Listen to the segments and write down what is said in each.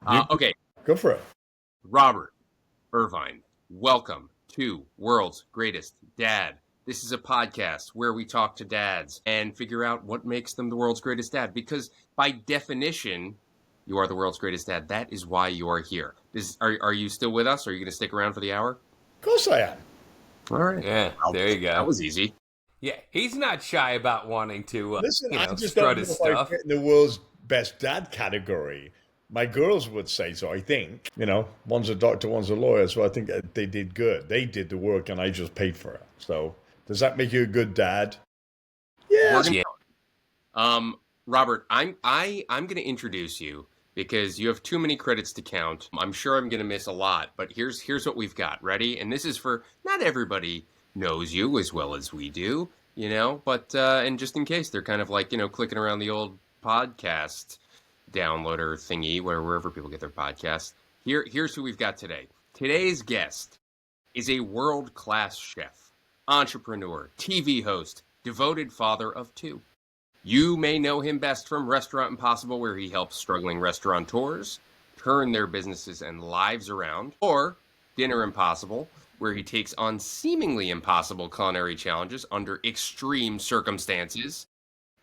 Okay, Go for it. Robert Irvine, welcome to World's Greatest Dad. This is a podcast where we talk to dads and figure out what makes them the world's greatest dad. Because by definition, you are the world's greatest dad. That is why you are here. Are you still with us? Are you going to stick around for the hour? Of course I am. All right. Yeah, there you go. That was easy. Yeah, he's not shy about wanting to, Listen, I just strut don't know his if I stuff. fit in the world's best dad category. My girls would say so, I think. One's a doctor, one's a lawyer, so I think they did good. They did the work and I just paid for it. So does that make you a good dad? Yeah. Robert, I'm going to introduce you because you have too many credits to count. I'm sure I'm going to miss a lot, but here's what we've got. Ready? And this is for not everybody knows you as well as we do, but and just in case they're kind of like, clicking around the old podcast downloader thingy wherever people get their podcasts. Here's who we've got today. Today's guest is a world-class chef, entrepreneur, TV host, devoted father of two. You may know him best from Restaurant Impossible, where he helps struggling restaurateurs turn their businesses and lives around, or Dinner Impossible, where he takes on seemingly impossible culinary challenges under extreme circumstances.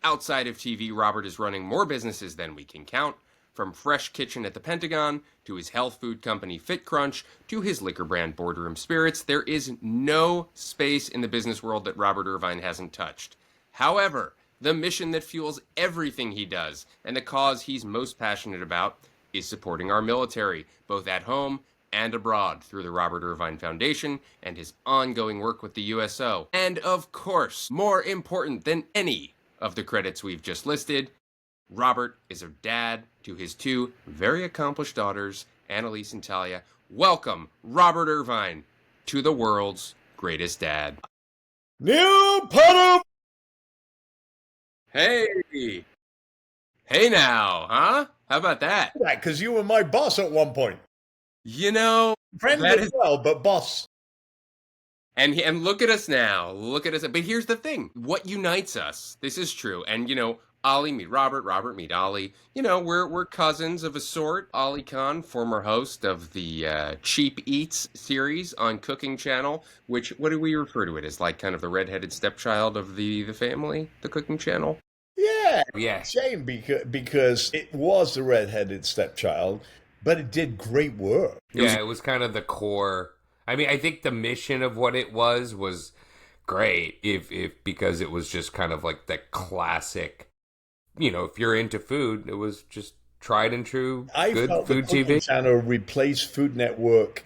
Outside of TV, Robert is running more businesses than we can count, from Fresh Kitchen at the Pentagon, to his health food company Fit Crunch, to his liquor brand Boardroom Spirits. There is no space in the business world that Robert Irvine hasn't touched. However, the mission that fuels everything he does, and the cause he's most passionate about, is supporting our military, both at home and abroad, through the Robert Irvine Foundation and his ongoing work with the USO. And of course, more important than any of the credits we've just listed, Robert is a dad to his two very accomplished daughters, Annalise and Talia. Welcome, Robert Irvine, to the world's greatest dad. New Potter. Hey now, huh? How about that? Because you were my boss at one point. Friend that as well, but boss. And look at us now. Look at us. But here's the thing. What unites us, this is true. And, Ollie meet Robert, Robert meet Ollie. We're cousins of a sort. Ollie Khan, former host of the Cheap Eats series on Cooking Channel, which, what do we refer to it as? Like kind of the redheaded stepchild of the family, the Cooking Channel? Yeah. Shame because it was the redheaded stepchild, but it did great work. It was kind of the core. I mean, I think the mission of what it was great. If because it was just kind of like the classic. If you're into food, it was just tried and true good food the Cooking TV. Channel replaced Food Network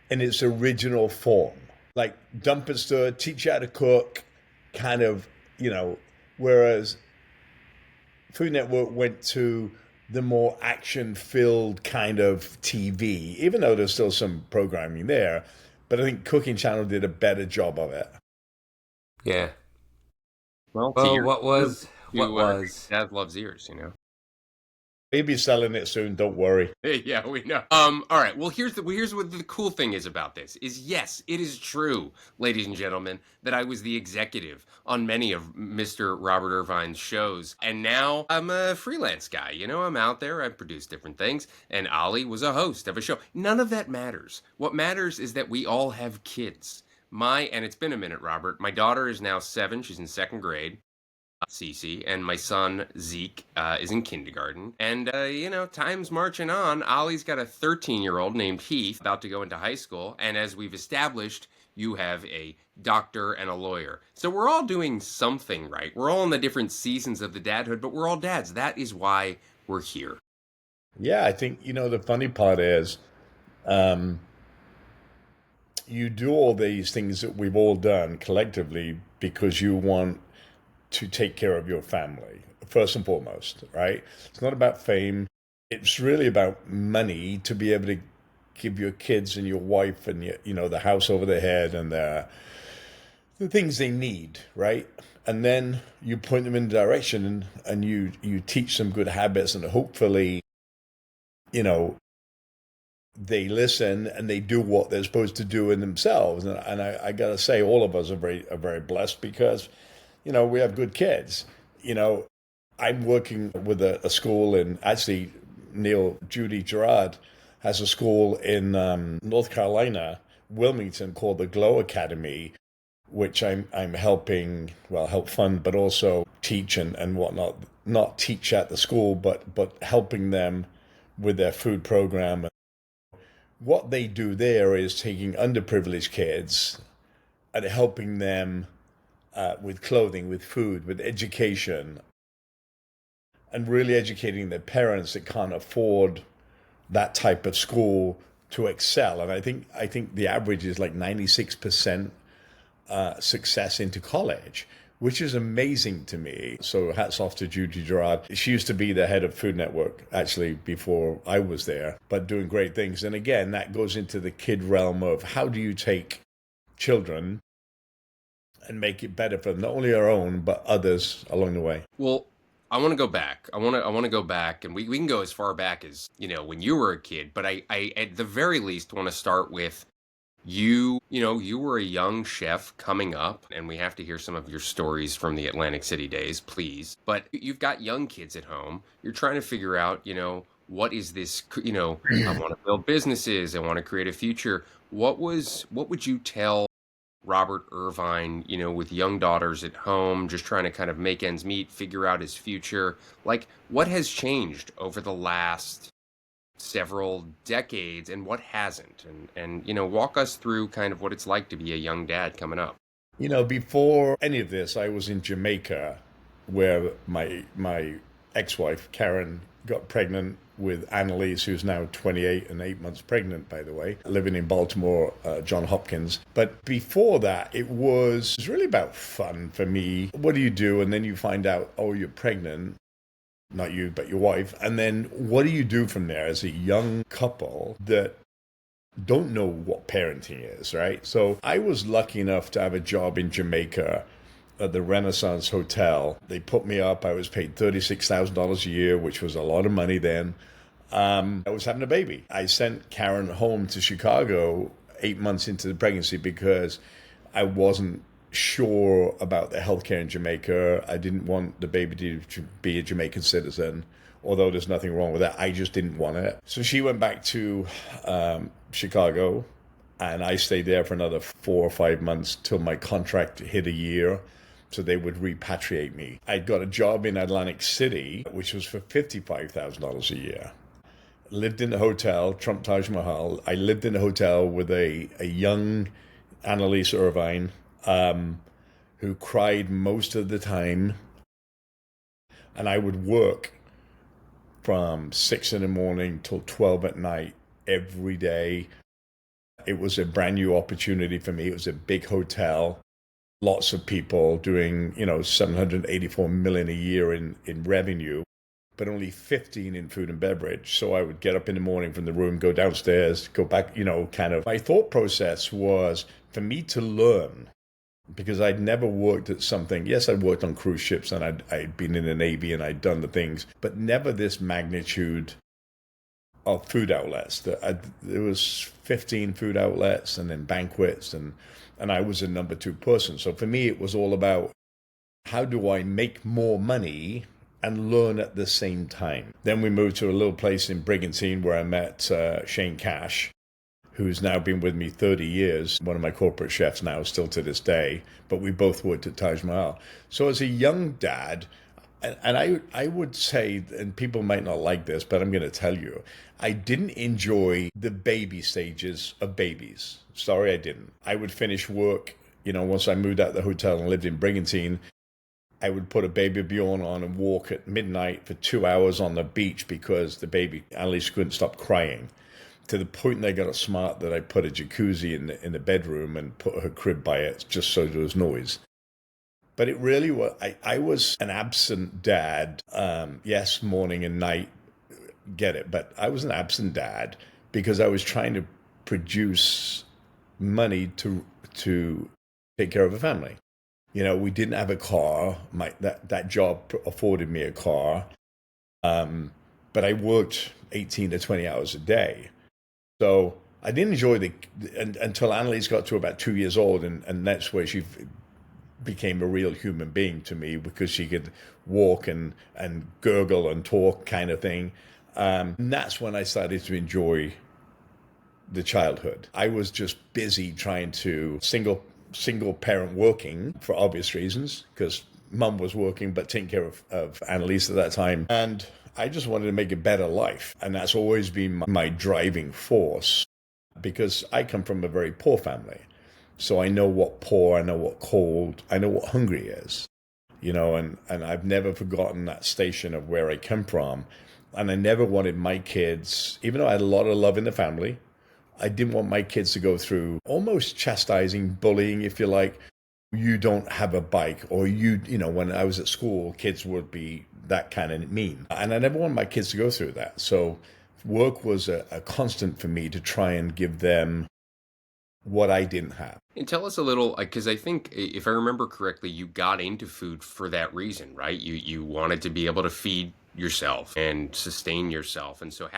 in its original form, like dump and stir, teach you how to cook, kind of, whereas Food Network went to the more action-filled kind of TV, even though there's still some programming there. But I think Cooking Channel did a better job of it. Yeah. Well, what was? Dad loves ears, Maybe selling it soon. Don't worry. Yeah, we know. All right. Well, here's what the cool thing is about this is, yes, it is true, ladies and gentlemen, that I was the executive on many of Mr. Robert Irvine's shows, and now I'm a freelance guy. I'm out there. I produce different things, and Ollie was a host of a show. None of that matters. What matters is that we all have kids. And it's been a minute, Robert. My daughter is now 7. She's in 2nd grade. Cece, and my son Zeke is in kindergarten, and time's marching on. Ollie's got a 13-year-old named Heath about to go into high school, and as we've established, you have a doctor and a lawyer. So we're all doing something right. We're all in the different seasons of the dadhood, but we're all dads. That is why we're here. Yeah, I think the funny part is you do all these things that we've all done collectively because you want to take care of your family, first and foremost, right? It's not about fame. It's really about money to be able to give your kids and your wife and the house over their head and the things they need, right? And then you point them in the direction and you teach them good habits, and hopefully, they listen and they do what they're supposed to do in themselves. And I gotta say, all of us are very blessed because, we have good kids. I'm working with a school, and actually Neil, Judy Gerard, has a school in North Carolina, Wilmington, called the Glow Academy, which I'm helping, well, help fund, but also teach and whatnot. Not teach at the school, but helping them with their food program. What they do there is taking underprivileged kids and helping them with clothing, with food, with education, and really educating their parents that can't afford that type of school to excel. And I think the average is like 96% success into college, which is amazing to me. So hats off to Judy Gerard. She used to be the head of Food Network, actually, before I was there, but doing great things. And again, that goes into the kid realm of how do you take children and make it better for them, not only our own, but others along the way. Well, I want to go back. I want to go back, and we can go as far back as, when you were a kid. But I at the very least want to start with you. You were a young chef coming up, and we have to hear some of your stories from the Atlantic City days, please. But you've got young kids at home. You're trying to figure out, what is this? I want to build businesses. I want to create a future. What would you tell Robert Irvine, with young daughters at home, just trying to kind of make ends meet, figure out his future? Like, what has changed over the last several decades and what hasn't? And walk us through kind of what it's like to be a young dad coming up. Before any of this, I was in Jamaica, where my ex-wife Karen got pregnant with Annalise, who's now 28 and 8 months pregnant, by the way, living in Baltimore, John Hopkins. But before that, it was really about fun for me. What do you do? And then you find out, oh, you're pregnant. Not you, but your wife. And then what do you do from there as a young couple that don't know what parenting is, right? So I was lucky enough to have a job in Jamaica at the Renaissance Hotel. They put me up. I was paid $36,000 a year, which was a lot of money then. I was having a baby. I sent Karen home to Chicago 8 months into the pregnancy because I wasn't sure about the healthcare in Jamaica. I didn't want the baby to be a Jamaican citizen, although there's nothing wrong with that. I just didn't want it. So she went back to Chicago, and I stayed there for another 4 or 5 months till my contract hit a year. So they would repatriate me. I got a job in Atlantic City, which was for $55,000 a year. Lived in a hotel, Trump Taj Mahal. I lived in a hotel with a young Annalise Irvine, who cried most of the time. And I would work from 6 in the morning till 12 at night every day. It was a brand new opportunity for me. It was a big hotel. Lots of people doing, 784 million a year in revenue, but only 15 in food and beverage. So I would get up in the morning from the room, go downstairs, go back, kind of. My thought process was for me to learn, because I'd never worked at something. Yes, I worked on cruise ships and I'd been in the Navy and I'd done the things, but never this magnitude of food outlets. There was 15 food outlets and then banquets, and I was a number two person. So for me, it was all about how do I make more money and learn at the same time. Then we moved to a little place in Brigantine where I met Shane Cash, who's now been with me 30 years, one of my corporate chefs now, still to this day, but we both worked at Taj Mahal. So as a young dad, and I would say, and people might not like this, but I'm going to tell you, I didn't enjoy the baby stages of babies. Sorry, I didn't. I would finish work, once I moved out of the hotel and lived in Brigantine, I would put a Baby Bjorn on and walk at midnight for 2 hours on the beach because the baby, Alice, couldn't stop crying. To the point they got smart that I put a jacuzzi in the bedroom and put her crib by it just so there was noise. But it really was, I was an absent dad. Yes, morning and night, get it. But I was an absent dad because I was trying to produce money to take care of a family. We didn't have a car. That job afforded me a car. But I worked 18 to 20 hours a day. So I didn't enjoy until Annalise got to about 2 years old, and that's where she became a real human being to me because she could walk and gurgle and talk kind of thing. And that's when I started to enjoy the childhood. I was just busy trying to single parent working for obvious reasons because mum was working but taking care of Annalise at that time. And I just wanted to make a better life. And that's always been my driving force because I come from a very poor family. So I know what poor, I know what cold, I know what hungry is, and I've never forgotten that station of where I come from. And I never wanted my kids, even though I had a lot of love in the family, I didn't want my kids to go through almost chastising, bullying, if you like. You don't have a bike, or when I was at school, kids would be that kind of mean. And I never wanted my kids to go through that. So work was a constant for me to try and give them what I didn't have. And tell us a little, because I think if I remember correctly, you got into food for that reason, right? You wanted to be able to feed yourself and sustain yourself. And so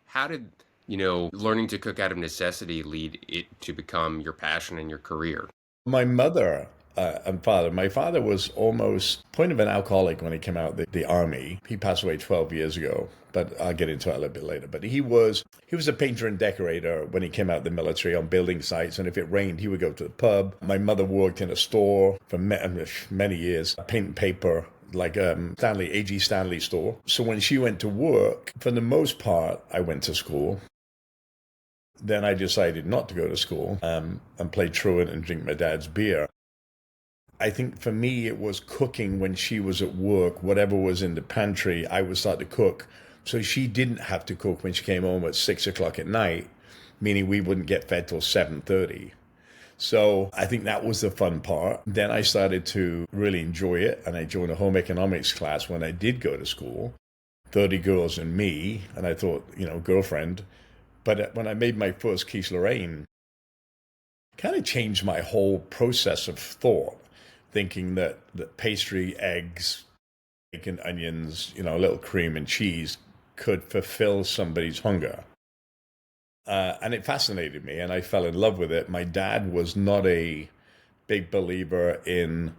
how did, learning to cook out of necessity lead it to become your passion and your career? My mother and father. My father was almost point of an alcoholic when he came out of the army. He passed away 12 years ago, but I'll get into that a little bit later. But he was a painter and decorator when he came out of the military on building sites, and if it rained, he would go to the pub. My mother worked in a store for many years, paint and paper, like A.G. Stanley store. So when she went to work, for the most part, I went to school. Then I decided not to go to school and play truant and drink my dad's beer. I think for me, it was cooking when she was at work. Whatever was in the pantry, I would start to cook. So she didn't have to cook when she came home at 6 o'clock at night, meaning we wouldn't get fed till 7:30. So I think that was the fun part. Then I started to really enjoy it, and I joined a home economics class when I did go to school. 30 girls and me, and I thought, girlfriend. But when I made my first quiche Lorraine, it kind of changed my whole process of thought, thinking that pastry, eggs, bacon, onions, a little cream and cheese could fulfill somebody's hunger. And it fascinated me, and I fell in love with it. My dad was not a big believer in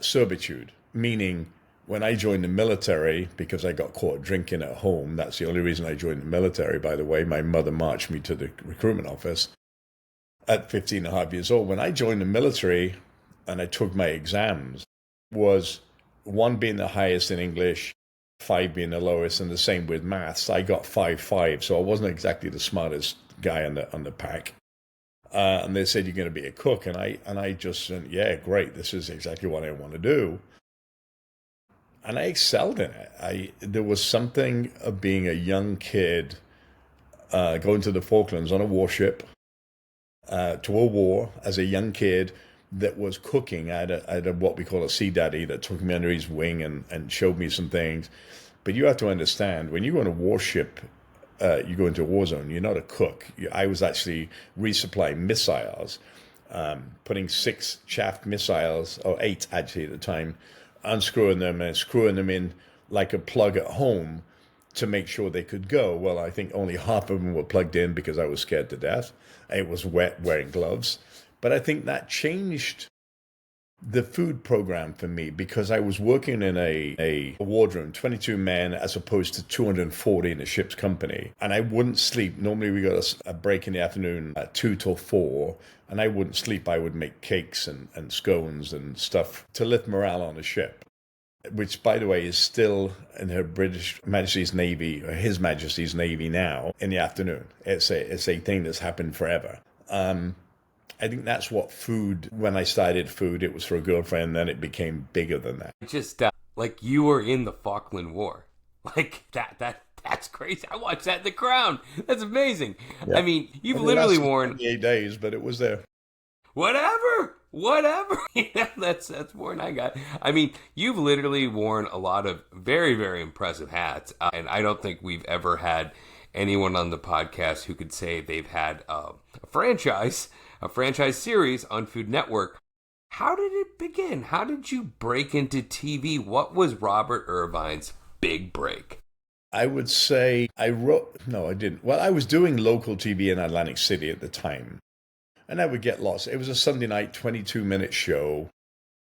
servitude, meaning when I joined the military, because I got caught drinking at home, that's the only reason I joined the military, by the way. My mother marched me to the recruitment office at 15 and a half years old. When I joined the military and I took my exams, was 1 being the highest in English, 5 being the lowest, and the same with maths. I got 5.5, so I wasn't exactly the smartest guy on the pack. And they said, you're going to be a cook. And I just said, yeah, great. This is exactly what I want to do. And I excelled in it. There was something of being a young kid going to the Falklands on a warship to a war as a young kid that was cooking. I had what we call a sea daddy that took me under his wing and showed me some things. But you have to understand, when you go on a warship, you go into a war zone, you're not a cook. I was actually resupplying missiles, putting 6 chaff missiles, or 8 actually at the time, unscrewing them and screwing them in like a plug at home to make sure they could go. Well, I think only half of them were plugged in because I was scared to death. It was wet, wearing gloves. But I think that changed the food program for me because I was working in a wardroom, 22 men as opposed to 240 in a ship's company. And I wouldn't sleep. Normally we got a break in the afternoon at 2 till 4. And I wouldn't sleep. I would make cakes and scones and stuff to lift morale on the ship, which, by the way, is still in Her British Majesty's Navy, or His Majesty's Navy now, in the afternoon. It's a thing that's happened forever. I think that's what food, when I started food, it was for a girlfriend, then it became bigger than that. Just like you were in the Falkland War. Like that's crazy. I watched that in The Crown. That's amazing. Yeah. I mean, you've literally worn 28 days, but it was there. Whatever. Yeah, that's more than I got. I mean, you've literally worn a lot of very, very impressive hats, and I don't think we've ever had anyone on the podcast who could say they've had a franchise series on Food Network. How did it begin? How did you break into TV? What was Robert Irvine's big break? I would say I didn't. Well, I was doing local TV in Atlantic City at the time, and I would get lost. It was a Sunday night, 22-minute show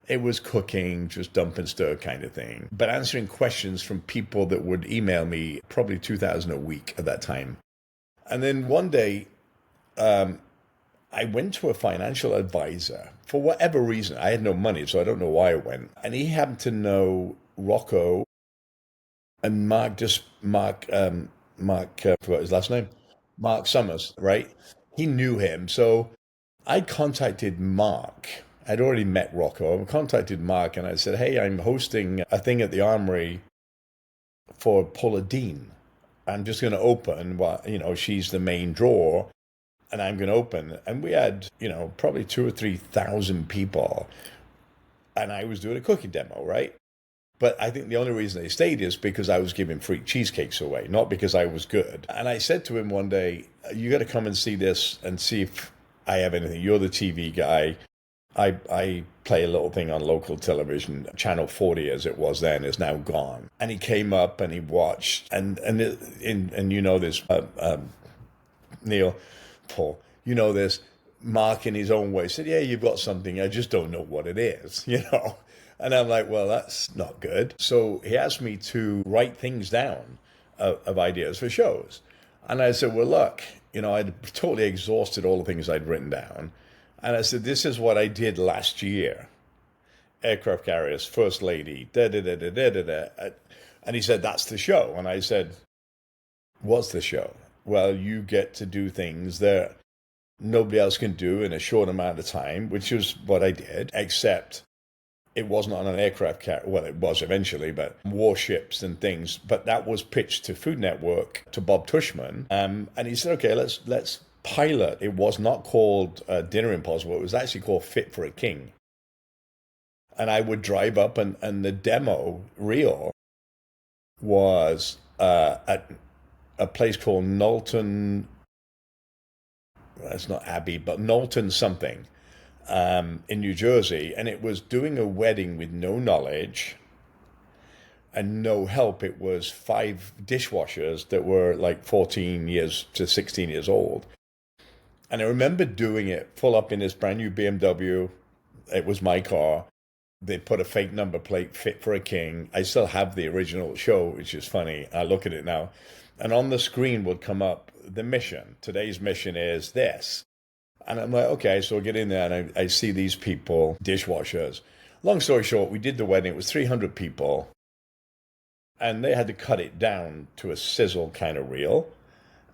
It was cooking, just dump and stir kind of thing, but answering questions from people that would email me, probably 2,000 a week at that time. And then one day, I went to a financial advisor for whatever reason. I had no money, so I don't know why I went. And he happened to know Rocco and I forgot his last name, Mark Summers, right? He knew him. So I contacted Mark. I'd already met Rocco. I contacted Mark and I said, hey, I'm hosting a thing at the Armory for Paula Dean. I'm just going to open what, she's the main draw and I'm going to open. And we had, probably 2,000 or 3,000 people. And I was doing a cooking demo, right? But I think the only reason they stayed is because I was giving free cheesecakes away, not because I was good. And I said to him one day, you got to come and see this and see if I have anything. You're the TV guy. I play a little thing on local television, Channel 40 as it was then, is now gone. And he came up and he watched, and you know this, Neil, Paul, you know this, Mark in his own way said, yeah, you've got something, I just don't know what it is, And I'm like, well, that's not good. So he asked me to write things down of ideas for shows. And I said, well, look, I'd totally exhausted all the things I'd written down. And I said, this is what I did last year. Aircraft carriers, First Lady, da-da-da-da-da-da-da. And he said, that's the show. And I said, what's the show? Well, you get to do things that nobody else can do in a short amount of time, which is what I did, except it wasn't on an aircraft carrier. Well, it was eventually, but warships and things. But that was pitched to Food Network, to Bob Tushman. And he said, okay, let's pilot. It was not called Dinner Impossible. It was actually called Fit for a King. And I would drive up and the demo reel was at a place called Knowlton. It's not Abbey, but Knowlton something in New Jersey. And it was doing a wedding with no knowledge and no help. It was 5 dishwashers that were like 14 years to 16 years old. And I remember doing it full up in this brand new BMW. It was my car. They put a fake number plate, Fit for a King. I still have the original show, which is funny. I look at it now. And on the screen would come up the mission. Today's mission is this. And I'm like, okay, so I get in there and I see these people, dishwashers. Long story short, we did the wedding. It was 300 people. And they had to cut it down to a sizzle kind of reel.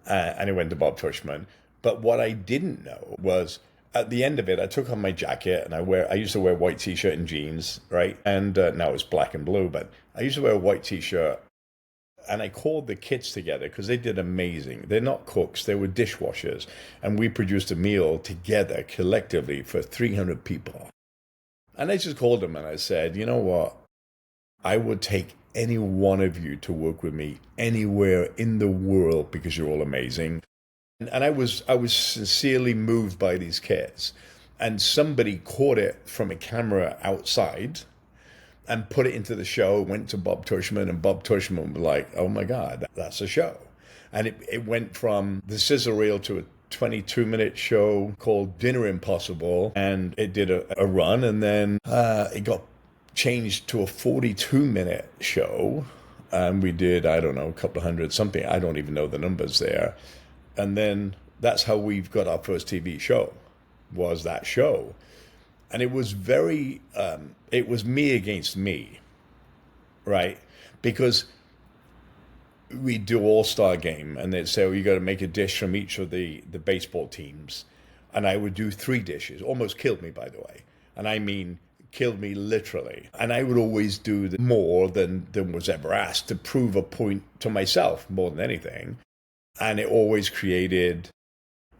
And it went to Bob Tushman. But what I didn't know was at the end of it, I took on my jacket and I used to wear white t-shirt and jeans, right? And now it's black and blue, but I used to wear a white t-shirt and I called the kids together because they did amazing. They're not cooks, they were dishwashers. And we produced a meal together collectively for 300 people. And I just called them and I said, you know what? I would take any one of you to work with me anywhere in the world because you're all amazing. And I was sincerely moved by these kids. And somebody caught it from a camera outside and put it into the show, went to Bob Tushman, and Bob Tushman was like, oh my God, that's a show. And it went from the sizzle reel to a 22-minute show called Dinner Impossible. And it did a run. And then it got changed to a 42-minute show. And we did, I don't know, a couple of hundred something. I don't even know the numbers there. And then that's how we've got our first TV show, was that show. And it was it was me against me, right? Because we do all-star game and they'd say, oh, you got to make a dish from each of the baseball teams. And I would do 3 dishes, almost killed me, by the way. And I mean, killed me literally. And I would always do more than was ever asked to prove a point to myself more than anything. And it always created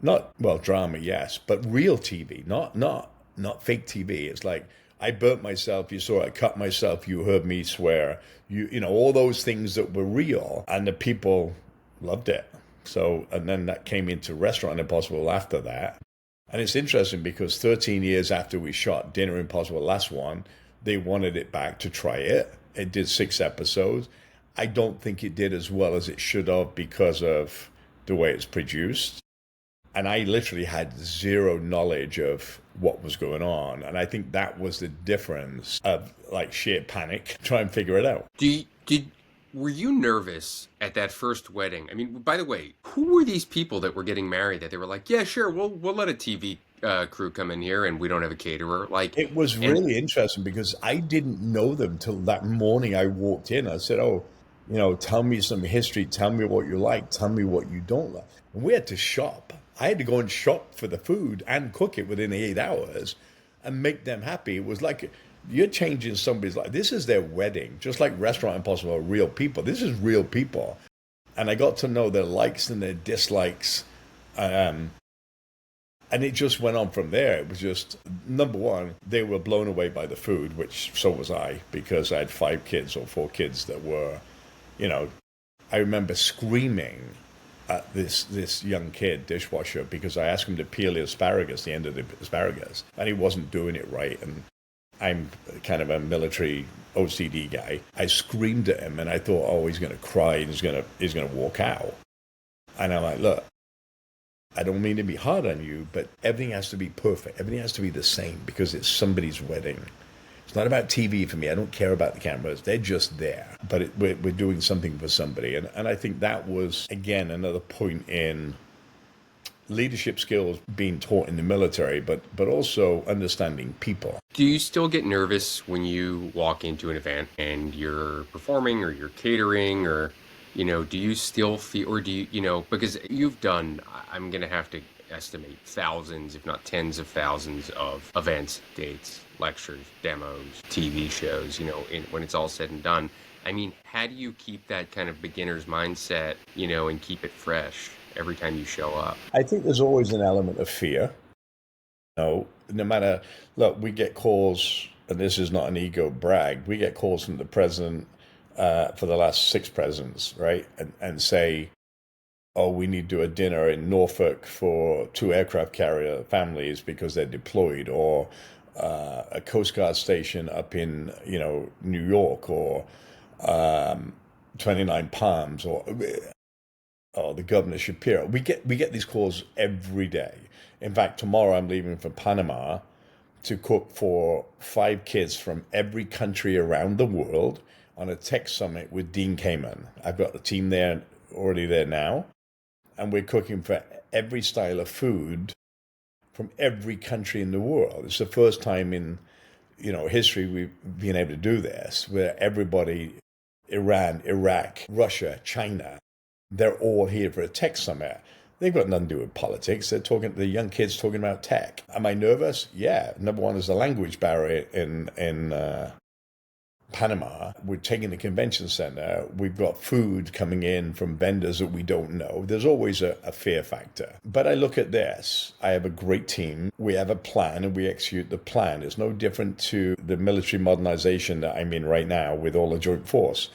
drama, yes, but real TV, not fake TV. It's like I burnt myself, you saw I cut myself, you heard me swear, you know, all those things that were real, and the people loved it. So, and then that came into Restaurant Impossible after that. And it's interesting because 13 years after we shot Dinner Impossible, last one, they wanted it back to try it. It did 6 episodes. I don't think it did as well as it should have because of the way it's produced. And I literally had zero knowledge of what was going on. And I think that was the difference of like sheer panic, try and figure it out. Were you nervous at that first wedding? I mean, by the way, who were these people that were getting married that they were like, yeah, sure, we'll let a TV crew come in here and we don't have a caterer? Like, It was and really interesting because I didn't know them till that morning I walked in. I said, "Oh, tell me some history. Tell me what you like. Tell me what you don't like." And we had to shop. I had to go and shop for the food and cook it within 8 hours and make them happy. It was like you're changing somebody's life. This is their wedding, just like Restaurant Impossible are real people. This is real people. And I got to know their likes and their dislikes. And it just went on from there. It was just, number one, they were blown away by the food, which so was I, because I had 5 kids or 4 kids that were, I remember screaming at this young kid, dishwasher, because I asked him to peel the asparagus, the end of the asparagus, and he wasn't doing it right. And I'm kind of a military OCD guy. I screamed at him, and I thought, oh, he's going to cry and he's gonna walk out. And I'm like, look, I don't mean to be hard on you, but everything has to be perfect. Everything has to be the same because it's somebody's wedding. It's not about TV for me. I don't care about the cameras. They're just there. But we're doing something for somebody. And I think that was, again, another point in leadership skills being taught in the military, but also understanding people. do you still get nervous when you walk into an event and you're performing or you're catering or, do you still feel, or do you, because you've done, I'm going to have to estimate thousands, if not tens of thousands of events, dates, lectures, demos, TV shows, when it's all said and done. I mean, how do you keep that kind of beginner's mindset, and keep it fresh every time you show up? I think there's always an element of fear. No matter, look, we get calls, and this is not an ego brag, we get calls from the president for the last 6 presidents, right? And say, oh, we need to do a dinner in Norfolk for 2 aircraft carrier families because they're deployed, or a Coast Guard station up in, New York, or 29 Palms, or the Governor Shapiro. We get these calls every day. In fact, tomorrow I'm leaving for Panama to cook for 5 kids from every country around the world on a tech summit with Dean Kamen. I've got the team there already there now, and we're cooking for every style of food from every country in the world. It's the first time in history we've been able to do this, where everybody, Iran, Iraq, Russia, China, they're all here for a tech summit. They've got nothing to do with politics. They're talking, the young kids talking about tech. Am I nervous? Yeah. Number one is the language barrier in Panama. We're taking the convention center. We've got food coming in from vendors that we don't know. There's always a fear factor. But I look at this. I have a great team. We have a plan and we execute the plan. It's no different to the military modernization that I'm in right now with all the joint force.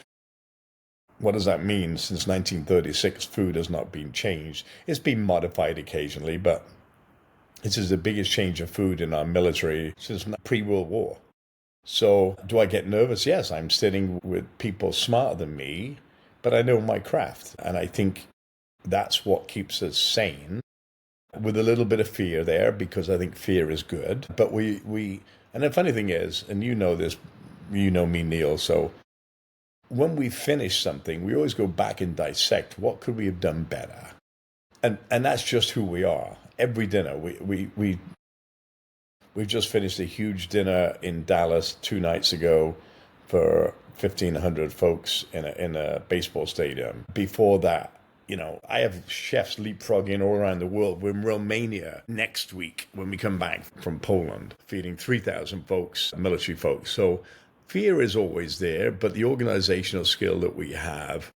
What does that mean? Since 1936, food has not been changed. It's been modified occasionally, but this is the biggest change of food in our military since pre-World War. So do I get nervous? Yes, I'm sitting with people smarter than me, but I know my craft. And I think that's what keeps us sane, with a little bit of fear there, because I think fear is good. But we and the funny thing is, and you know this, you know me, Neil, so when we finish something, we always go back and dissect what could we have done better. And that's just who we are. Every dinner, we've just finished a huge dinner in Dallas 2 nights ago for 1,500 folks in a baseball stadium. Before that, I have chefs leapfrogging all around the world. We're in Romania next week when we come back from Poland, feeding 3,000 folks, military folks. So fear is always there, but the organizational skill that we have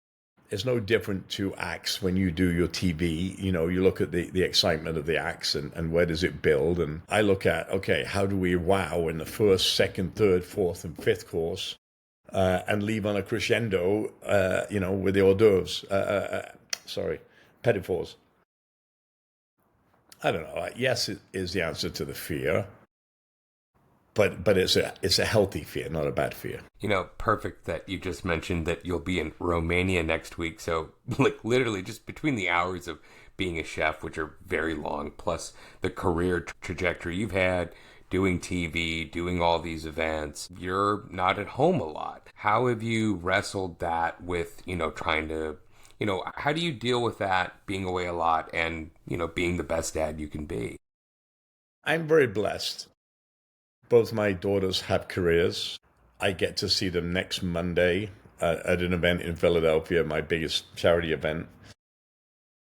is no different to acts when you do your TV. You look at the excitement of the acts and where does it build? And I look at, okay, how do we wow in the first, second, third, fourth, and fifth course and leave on a crescendo, with the hors d'oeuvres, petit fours. I don't know. Yes, it is the answer to the fear. But it's a healthy fear, not a bad fear. Perfect that you just mentioned that you'll be in Romania next week. So, like, literally just between the hours of being a chef, which are very long, plus the career trajectory you've had doing TV, doing all these events, you're not at home a lot. How have you wrestled that with, trying to, how do you deal with that being away a lot and, being the best dad you can be? I'm very blessed. Both my daughters have careers. I get to see them next Monday at an event in Philadelphia, my biggest charity event.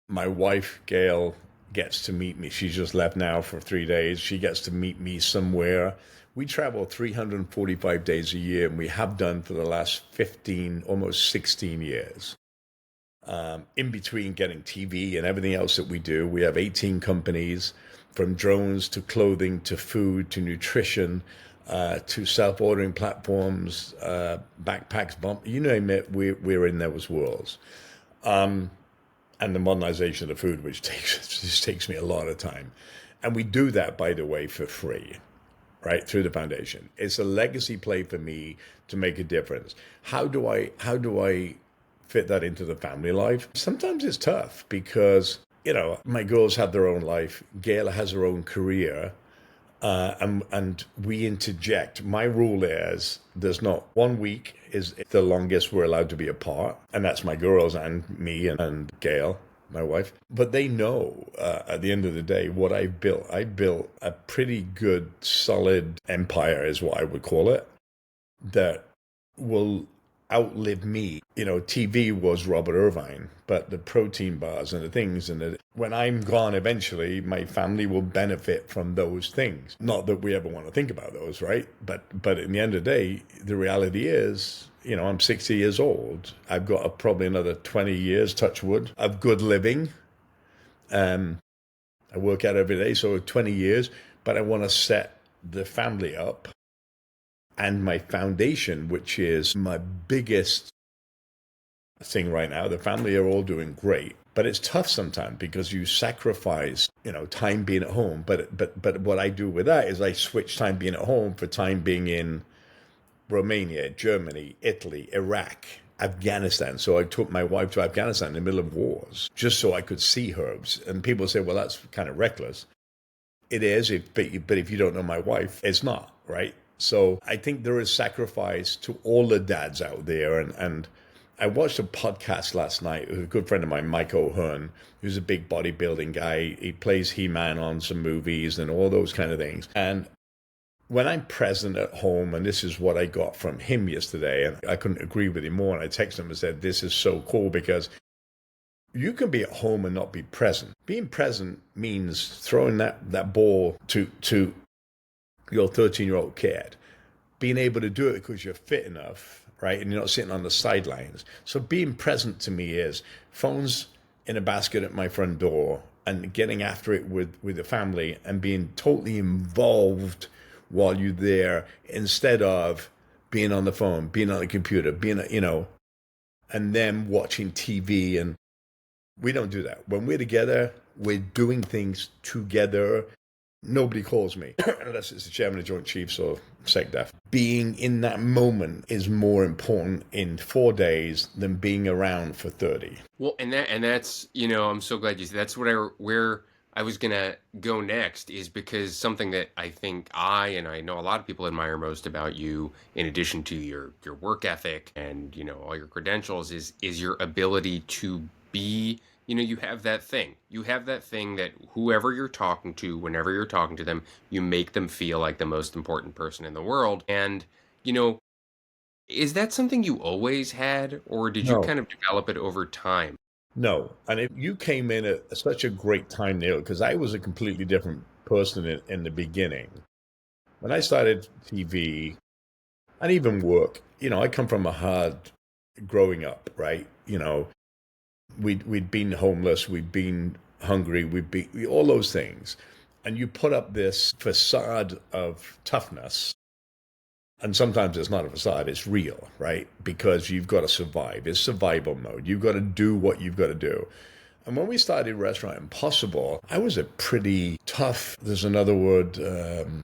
My wife, Gail, gets to meet me. She's just left now for 3 days. She gets to meet me somewhere. We travel 345 days a year, and we have done for the last 15, almost 16 years. In between getting TV and everything else that we do, we have 18 companies, from drones to clothing to food to nutrition to self-ordering platforms, backpacks, you name it, we're in those worlds. And the modernization of food, which takes me a lot of time. And we do that, by the way, for free, right, through the foundation. It's a legacy play for me to make a difference. How do I fit that into the family life? Sometimes it's tough because, my girls have their own life. Gail has her own career. And we interject. My rule is there's not 1 week is the longest we're allowed to be apart. And that's my girls and me and Gail, my wife. But they know at the end of the day what I built. I built a pretty good, solid empire is what I would call it, that will outlive me. TV was Robert Irvine, but the protein bars and the things, when I'm gone eventually, my family will benefit from those things. Not that we ever want to think about those, right? But in the end of the day, the reality is, I'm 60 years old. I've got probably another 20 years, touch wood, of good living. I work out every day, so 20 years, but I want to set the family up. And my foundation, which is my biggest thing right now, the family are all doing great, but it's tough sometimes because you sacrifice, time being at home. But what I do with that is I switch time being at home for time being in Romania, Germany, Italy, Iraq, Afghanistan. So I took my wife to Afghanistan in the middle of wars just so I could see her. And people say, well, that's kind of reckless. It is, but if you don't know my wife, it's not, right? So I think there is sacrifice to all the dads out there. And I watched a podcast last night with a good friend of mine, Mike O'Hearn, who's a big bodybuilding guy. He plays He-Man on some movies and all those kind of things. And when I'm present at home, and this is what I got from him yesterday, and I couldn't agree with him more, and I texted him and said, this is so cool because you can be at home and not be present. Being present means throwing that ball to your 13-year-old kid, being able to do it because you're fit enough, right? And you're not sitting on the sidelines. So being present to me is phones in a basket at my front door and getting after it with the family and being totally involved while you're there instead of being on the phone, being on the computer, and then watching TV. And we don't do that. When we're together, we're doing things together. Nobody calls me unless it's the chairman of Joint Chiefs or SecDef. Being in that moment is more important in 4 days than being around for 30. Well, that's I'm so glad you said that's where I was gonna go next, is because something that I think and I know a lot of people admire most about you, in addition to your work ethic and all your credentials, is your ability to be. You have that thing. You have that thing that whoever you're talking to, whenever you're talking to them, you make them feel like the most important person in the world. And, is that something you always had, or did you No, kind of develop it over time? no. And if you came in at such a great time, Neil, because I was a completely different person in the beginning. When I started TV and even work, I come from a hard growing up, right? We'd been homeless, we'd been hungry, all those things. And you put up this facade of toughness. And sometimes it's not a facade, it's real, right? Because you've got to survive. It's survival mode. You've got to do what you've got to do. And when we started Restaurant Impossible, I was a pretty tough, there's another word,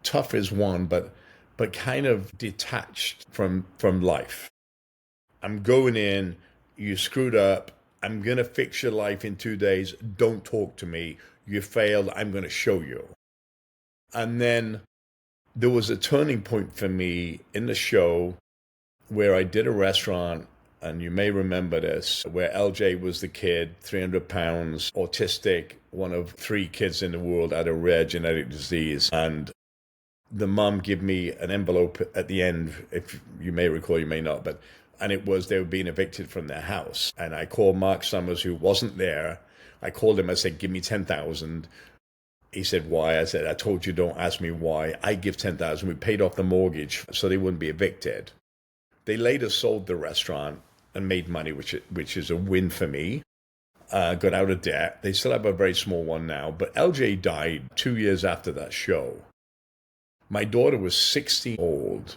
tough is one, but kind of detached from life. I'm going in, you screwed up, I'm going to fix your life in 2 days. Don't talk to me. You failed. I'm going to show you. And then there was a turning point for me in the show where I did a restaurant, and you may remember this, where LJ was the kid, 300 pounds, autistic, one of 3 kids in the world had a rare genetic disease. And the mom gave me an envelope at the end, if you may recall, you may not, and it was they were being evicted from their house. And I called Mark Summers, who wasn't there. I called him, I said, give me 10,000. He said, why? I said, I told you, don't ask me why. I give 10,000. We paid off the mortgage so they wouldn't be evicted. They later sold the restaurant and made money, which is a win for me. Got out of debt. They still have a very small one now. But LJ died 2 years after that show. My daughter was 16 old.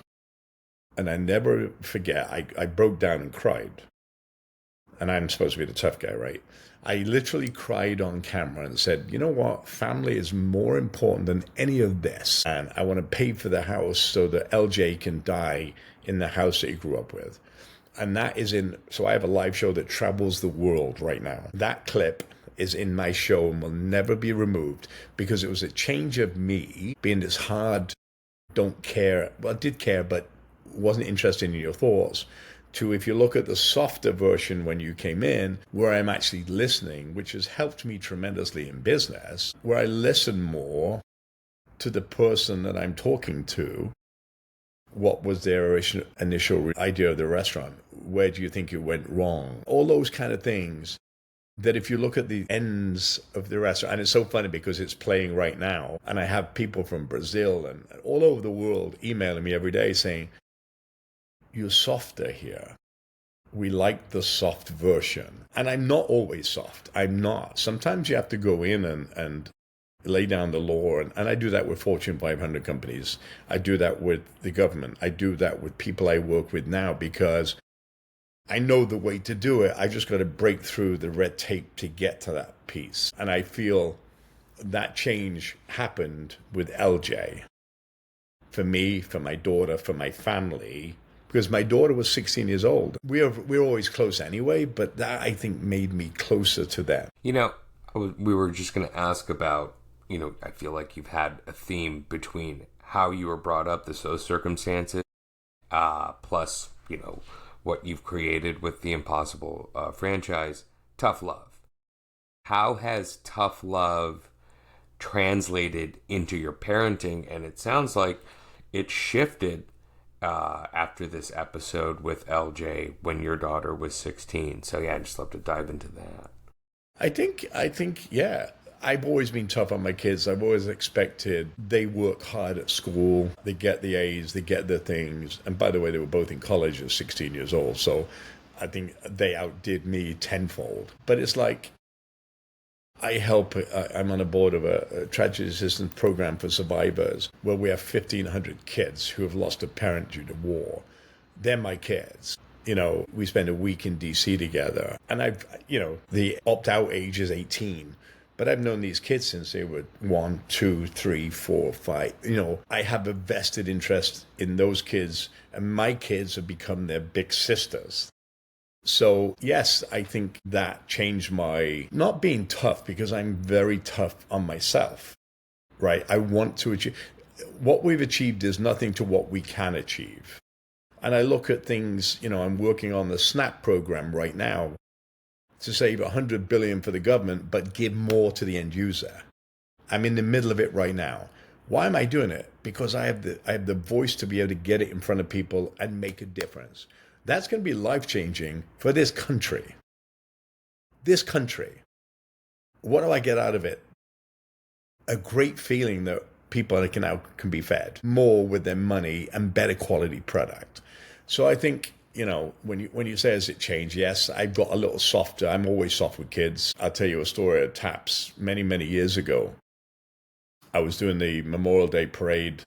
And I never forget, I broke down and cried. And I'm supposed to be the tough guy, right? I literally cried on camera and said, you know what? Family is more important than any of this. And I want to pay for the house so that LJ can die in the house that he grew up with. And that is so I have a live show that travels the world right now. That clip is in my show and will never be removed because it was a change of me being this hard, don't care. Well, I did care, but wasn't interested in your thoughts, to if you look at the softer version when you came in, where I'm actually listening, which has helped me tremendously in business, where I listen more to the person that I'm talking to. What was their initial idea of the restaurant? Where do you think it went wrong? All those kind of things that if you look at the ends of the restaurant, and it's so funny because it's playing right now, and I have people from Brazil and all over the world emailing me every day saying, you're softer here. We like the soft version. And I'm not always soft. I'm not. Sometimes you have to go in and lay down the law. And I do that with Fortune 500 companies. I do that with the government. I do that with people I work with now because I know the way to do it. I just got to break through the red tape to get to that piece. And I feel that change happened with LJ. For me, for my daughter, for my family, because my daughter was 16 years old. We're always close anyway, but that, I think, made me closer to them. You know, we were just going to ask about, I feel like you've had a theme between how you were brought up, those circumstances, plus, what you've created with the Impossible franchise, tough love. How has tough love translated into your parenting? And it sounds like it shifted after this episode with LJ when your daughter was 16. So yeah, I'd just love to dive into that. I think, yeah. I've always been tough on my kids. I've always expected they work hard at school. They get the A's, they get the things. And by the way, they were both in college at 16 years old. So I think they outdid me tenfold. But it's like, I'm on a board of a tragedy assistance program for survivors where we have 1,500 kids who have lost a parent due to war. They're my kids. We spend a week in DC together. And the opt-out age is 18. But I've known these kids since they were 1, 2, 3, 4, 5. I have a vested interest in those kids. And my kids have become their big sisters. So, yes, I think that changed my not being tough because I'm very tough on myself, right? I want to achieve. What we've achieved is nothing to what we can achieve. And I look at things, I'm working on the SNAP program right now to save $100 billion for the government, but give more to the end user. I'm in the middle of it right now. Why am I doing it? Because I have the voice to be able to get it in front of people and make a difference. That's going to be life-changing for this country. This country. What do I get out of it? A great feeling that people can be fed more with their money and better quality product. So I think, when you say, has it changed? Yes, I've got a little softer. I'm always soft with kids. I'll tell you a story at TAPS many, many years ago. I was doing the Memorial Day parade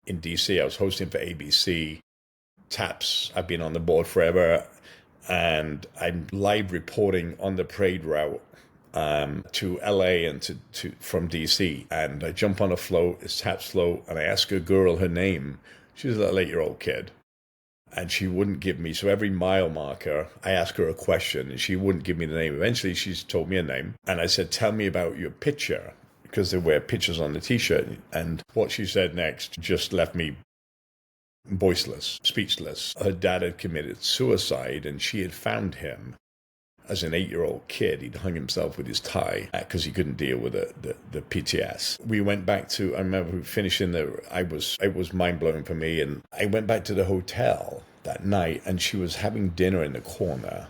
in DC. I was hosting for ABC. TAPS, I've been on the board forever, and I'm live reporting on the parade route to LA and to from DC. And I jump on a float, it's TAPS float, and I ask a girl her name. She's a little 8-year-old kid. And she wouldn't give me, so every mile marker, I asked her a question and she wouldn't give me the name. Eventually, she's told me a name. And I said, tell me about your picture, because they wear pictures on the t-shirt. And what she said next just left me voiceless, speechless. Her dad had committed suicide and she had found him as an 8-year-old kid. He'd hung himself with his tie because he couldn't deal with the PTS. We went back to, I remember finishing it was mind-blowing for me. And I went back to the hotel that night and she was having dinner in the corner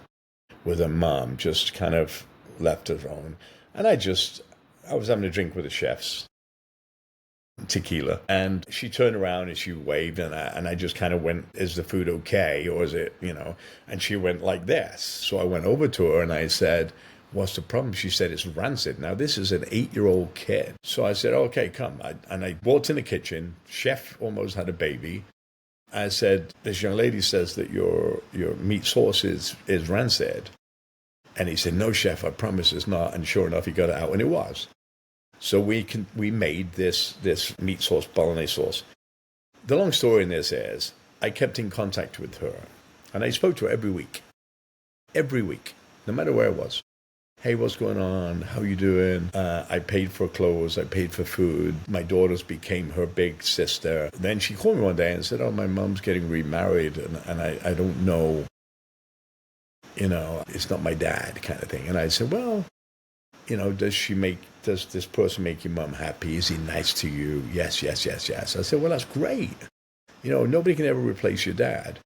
with her mom, just kind of left alone. And I was having a drink with the chefs, tequila, and she turned around and she waved, and I just kind of went, is the food okay, or is it, and she went like this. So I went over to her and I said, what's the problem? She said, it's rancid. Now this is an 8-year-old kid. So I said, okay, come. And I walked in the kitchen. Chef almost had a baby. I said, this young lady says that your meat sauce is rancid. And he said, no, chef, I promise it's not. And sure enough, he got it out, and it was. So we made this meat sauce, bolognese sauce. The long story in this is I kept in contact with her, and I spoke to her every week, no matter where I was. Hey, what's going on? How you doing? I paid for clothes. I paid for food. My daughters became her big sister. Then she called me one day and said, oh, my mom's getting remarried, and I don't know, it's not my dad kind of thing. And I said, well, does this person make your mom happy? Is he nice to you? Yes. I said, well, that's great. Nobody can ever replace your dad.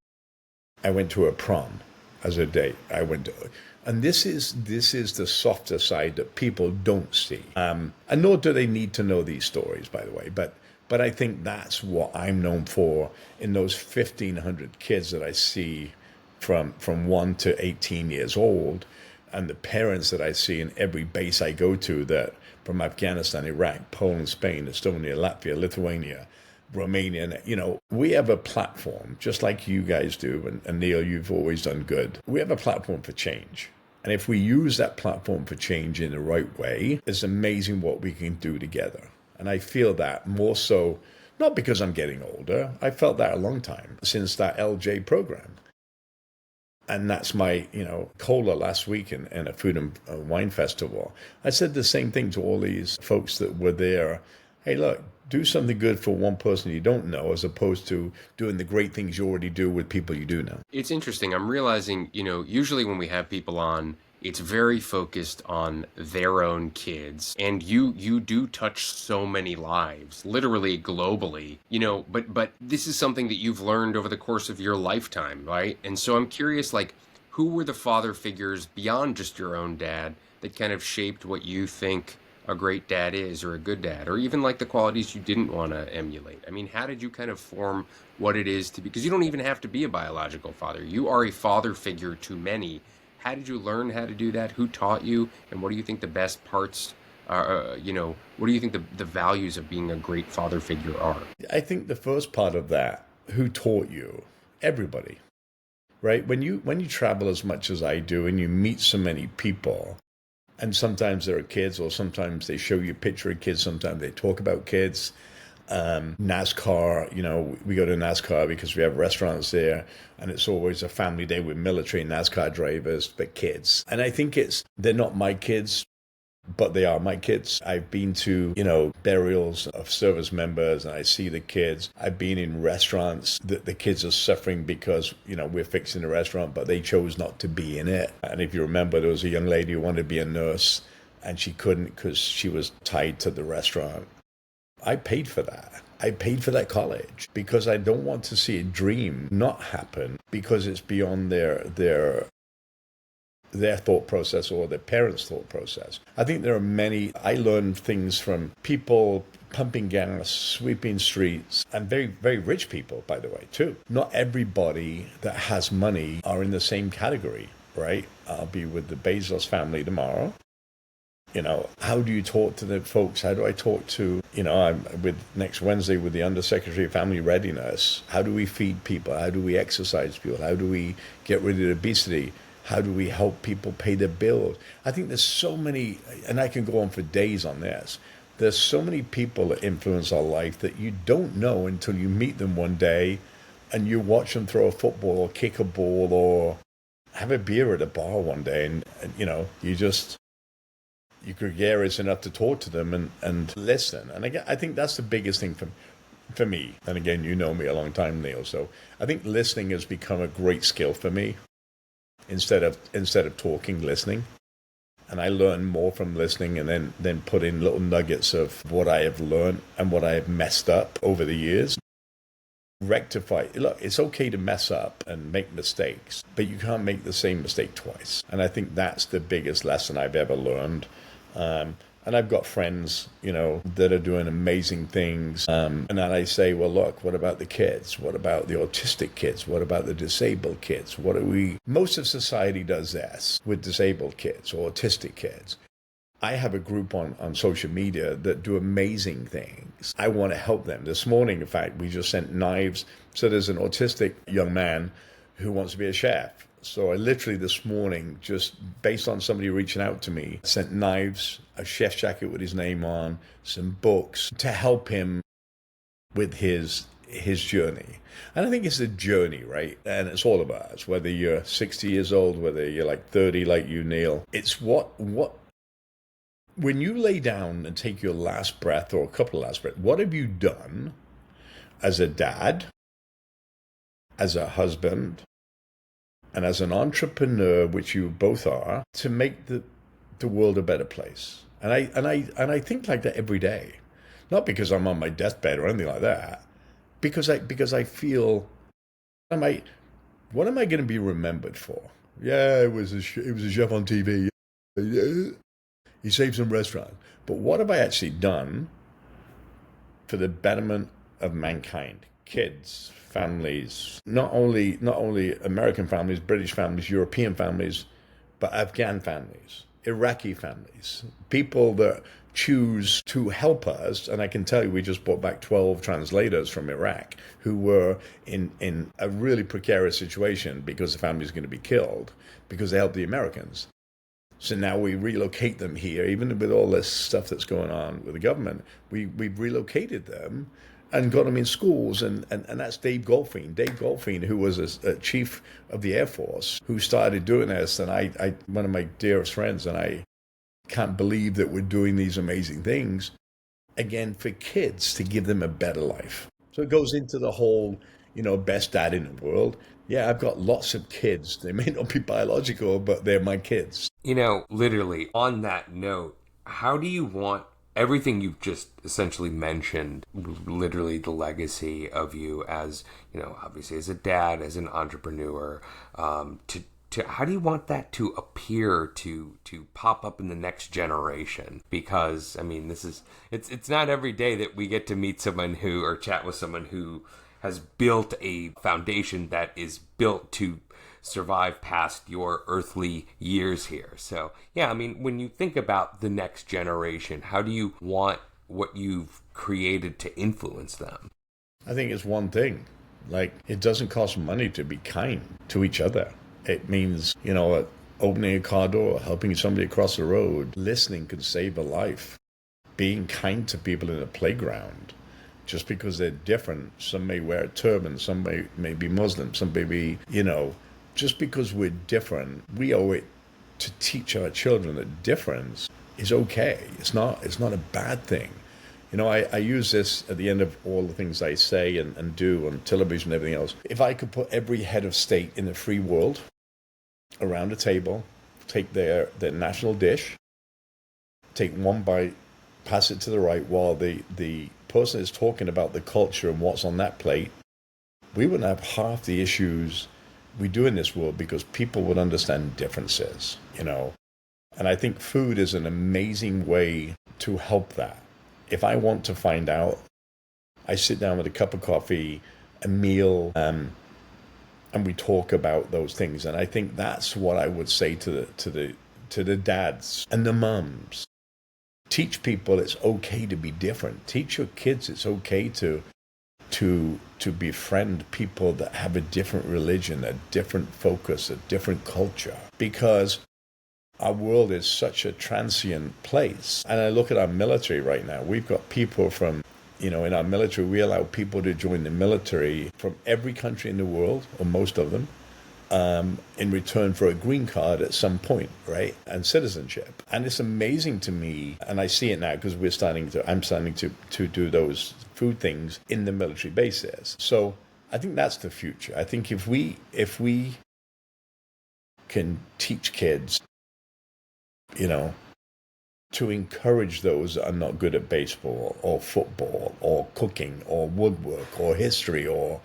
I went to her prom as a date. And this is the softer side that people don't see. And nor do they need to know these stories, by the way. But I think that's what I'm known for in those 1,500 kids that I see from 1 to 18 years old. And the parents that I see in every base I go to, that from Afghanistan, Iraq, Poland, Spain, Estonia, Latvia, Lithuania, Romania, we have a platform, just like you guys do, and Neil, you've always done good. We have a platform for change. And if we use that platform for change in the right way, it's amazing what we can do together. And I feel that more so, not because I'm getting older, I felt that a long time, since that LJ program. And that's my, cola last week in a food and wine festival. I said the same thing to all these folks that were there. Hey, look, do something good for one person you don't know, as opposed to doing the great things you already do with people you do know. It's interesting. I'm realizing, usually when we have people on, it's very focused on their own kids, and you do touch so many lives, literally globally, but this is something that you've learned over the course of your lifetime, right? And so I'm curious, like, who were the father figures beyond just your own dad that kind of shaped what you think a great dad is, or a good dad, or even like the qualities you didn't want to emulate? I mean, how did you kind of form what it is to be, because you don't even have to be a biological father. You are a father figure to many. How did you learn how to do that? Who taught you? And what do you think the best parts are, what do you think the values of being a great father figure are? I think the first part of that, who taught you? Everybody, right? When you travel as much as I do and you meet so many people, and sometimes there are kids, or sometimes they show you a picture of kids, sometimes they talk about kids. NASCAR, we go to NASCAR because we have restaurants there, and it's always a family day with military NASCAR drivers, but kids. And I think they're not my kids, but they are my kids. I've been to, burials of service members, and I see the kids. I've been in restaurants that the kids are suffering because, we're fixing the restaurant, but they chose not to be in it. And if you remember, there was a young lady who wanted to be a nurse, and she couldn't because she was tied to the restaurant. I paid for that. I paid for that college because I don't want to see a dream not happen because it's beyond their thought process or their parents' thought process. I think there are many. I learned things from people pumping gas, sweeping streets, and very, very rich people, by the way, too. Not everybody that has money are in the same category, right? I'll be with the Bezos family tomorrow. How do you talk to the folks? How do I talk to, I'm with next Wednesday with the Undersecretary of Family Readiness. How do we feed people? How do we exercise people? How do we get rid of obesity? How do we help people pay their bills? I think there's so many, and I can go on for days on this. There's so many people that influence our life that you don't know until you meet them one day and you watch them throw a football or kick a ball or have a beer at a bar one day, and you're gregarious enough to talk to them and listen. And I think that's the biggest thing for me. And again, you know me a long time, Neil. So I think listening has become a great skill for me instead of talking, listening. And I learn more from listening, and then put in little nuggets of what I have learned and what I have messed up over the years. Rectify. Look, it's okay to mess up and make mistakes, but you can't make the same mistake twice. And I think that's the biggest lesson I've ever learned. And I've got friends, that are doing amazing things. And then I say, well, look, what about the kids? What about the autistic kids? What about the disabled kids? Most of society does this with disabled kids or autistic kids. I have a group on social media that do amazing things. I want to help them. This morning, in fact, we just sent knives. So there's an autistic young man who wants to be a chef. So I literally this morning, just based on somebody reaching out to me, sent knives, a chef's jacket with his name on, some books to help him with his journey. And I think it's a journey, right? And it's all of us, whether you're 60 years old, whether you're like 30 like you, Neil. It's what when you lay down and take your last breath or a couple of last breaths, what have you done as a dad, as a husband, and as an entrepreneur, which you both are, to make the world a better place? And I think like that every day, not because I'm on my deathbed or anything like that, because I feel, what am I going to be remembered for? Yeah, it was a chef on TV. Yeah, he saved some restaurants, but what have I actually done for the betterment of mankind? Kids, families, not only American families, British families, European families, but Afghan families, Iraqi families, people that choose to help us. And I can tell you, we just brought back 12 translators from Iraq who were in a really precarious situation because the family is going to be killed because they helped the Americans. So now we relocate them here, even with all this stuff that's going on with the government. We've relocated them and got them in schools, and that's Dave Goldfein, who was a chief of the Air Force, who started doing this, and I one of my dearest friends, and I can't believe that we're doing these amazing things, again, for kids, to give them a better life. So it goes into the whole, best dad in the world. Yeah, I've got lots of kids. They may not be biological, but they're my kids. Literally, on that note, how do you want everything you've just essentially mentioned, literally the legacy of you as, obviously as a dad, as an entrepreneur, to how do you want that to appear to pop up in the next generation? Because it's not every day that we get to meet someone or chat with someone who has built a foundation that is built to survive past your earthly years here. So yeah, when you think about the next generation, how do you want what you've created to influence them? I think it's one thing. Like, it doesn't cost money to be kind to each other. It means, opening a car door, helping somebody across the road. Listening can save a life. Being kind to people in a playground. Just because they're different. Some may wear a turban, some may be Muslim, some may be, just because we're different, we owe it to teach our children that difference is okay. It's not a bad thing. I use this at the end of all the things I say and do on television and everything else. If I could put every head of state in the free world around a table, take their national dish, take one bite, pass it to the right while the person is talking about the culture and what's on that plate, we wouldn't have half the issues we do in this world because people would understand differences, And I think food is an amazing way to help that. If I want to find out, I sit down with a cup of coffee, a meal, and we talk about those things. And I think that's what I would say to the dads and the mums. Teach people it's okay to be different. Teach your kids it's okay to befriend people that have a different religion, a different focus, a different culture. Because our world is such a transient place. And I look at our military right now. We've got people from, in our military, we allow people to join the military from every country in the world, or most of them, in return for a green card at some point, right? And citizenship. And it's amazing to me, and I see it now because I'm starting to do those food things in the military bases. So I think that's the future. I think if we can teach kids, to encourage those that are not good at baseball or football or cooking or woodwork or history or,